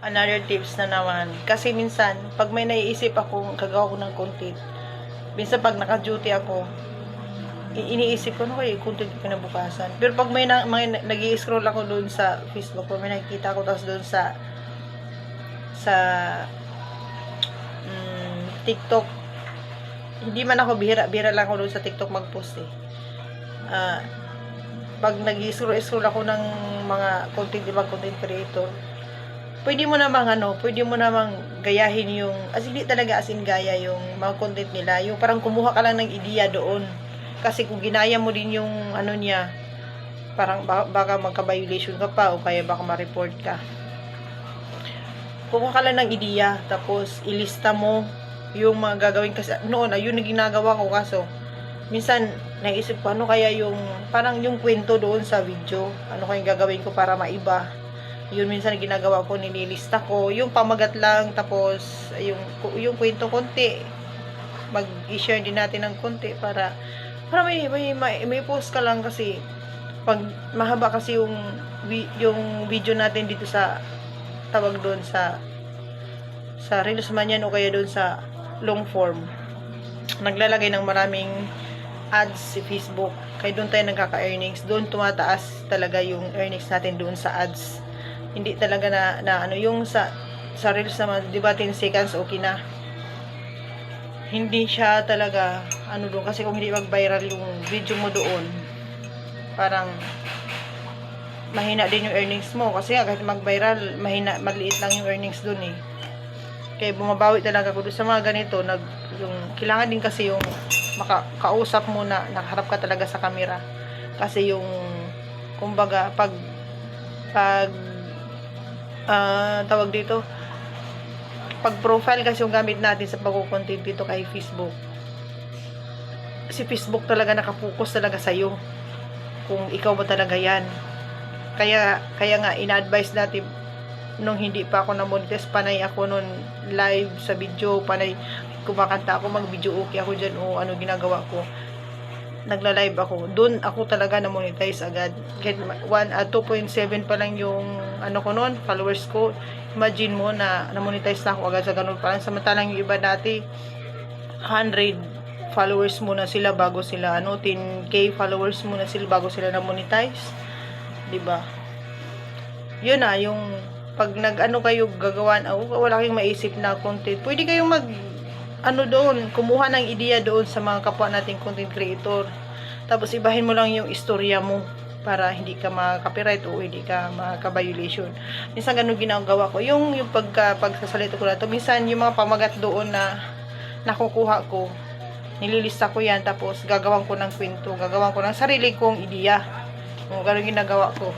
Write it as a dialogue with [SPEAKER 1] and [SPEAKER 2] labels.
[SPEAKER 1] Another tips na naman. Kasi minsan, pag may naiisip akong gagawa ko ng content, minsan pag naka-duty ako, iniisip ko, ano kayo yung content ko kinabukasan. Pero pag may nag-i-scroll ako doon sa Facebook, pag may nakikita ko, tapos doon sa TikTok, hindi man ako bihira lang ako doon sa TikTok mag-post eh. Pag nag-i-scroll ako ng mga content creator, pwede mo namang gayahin yung, hindi talaga as in gaya yung mga content nila, yung parang kumuha ka lang ng ideya doon. Kasi kung ginaya mo din yung ano niya, parang baka magka-violation ka pa, o kaya baka ma-report ka. Kukuha ka lang ng ideya, tapos ilista mo yung mga gagawin. Kasi noon, yun na ginagawa ko, kaso minsan naisip ko, ano kaya yung parang yung kwento doon sa video, ano kaya yung gagawin ko para maiba. Yun minsan ginagawa ko, nililista ko yung pamagat lang, tapos yung kwento konti, mag-i-share din natin ng konti para may post ka lang. Kasi pag mahaba kasi yung video natin dito sa tawag doon sa Reels man yan, o kaya doon sa long form, naglalagay ng maraming ads si Facebook, kaya doon tayo nagkaka-earnings, doon tumataas talaga yung earnings natin doon sa ads. Hindi talaga na ano, yung sa Reels naman, di ba 10 seconds okay na, hindi siya talaga ano doon. Kasi kung hindi mag-viral yung video mo doon, parang mahina din yung earnings mo. Kasi kahit mag-viral, maliit lang yung earnings doon eh. Kaya bumabawi talaga ako doon sa mga ganito. Yung kailangan din kasi yung makakausap mo na nakaharap ka talaga sa camera. Kasi yung kumbaga pag tawag dito, pag profile kasi yung gamit natin sa pag-content dito kay Facebook, si Facebook talaga nakapokus talaga sa'yo kung ikaw ba talaga yan. Kaya nga ina-advise natin, nung hindi pa ako na-monetize, panay ako nun live sa video, panay kumakanta ako, mag-video okay ako dyan, o ano ginagawa ko, nagla-live ako, dun ako talaga na-monetize agad. 2.7 pa lang yung ano ko nun, followers ko. Imagine mo na na-monetize na ako agad sa ganun. Parang samantalang yung iba dati 100 followers muna sila bago sila 10k followers muna sila bago sila na-monetize, 'di ba? Yun na yung pag kayo gagawan, wala kayong maisip na content, pwede kayong doon, kumuha ng ideya doon sa mga kapwa nating content creator, tapos ibahin mo lang yung istorya mo para hindi ka ma-copyright o hindi ka ma-violation. Minsan ganun ginagawa ko, yung pagsasalita ko na to, minsan yung mga pamagat doon na nakukuha ko, nililista ko yan, tapos gagawan ko ng kwento, gagawan ko ng sarili kong ideya. Ganun ginagawa ko.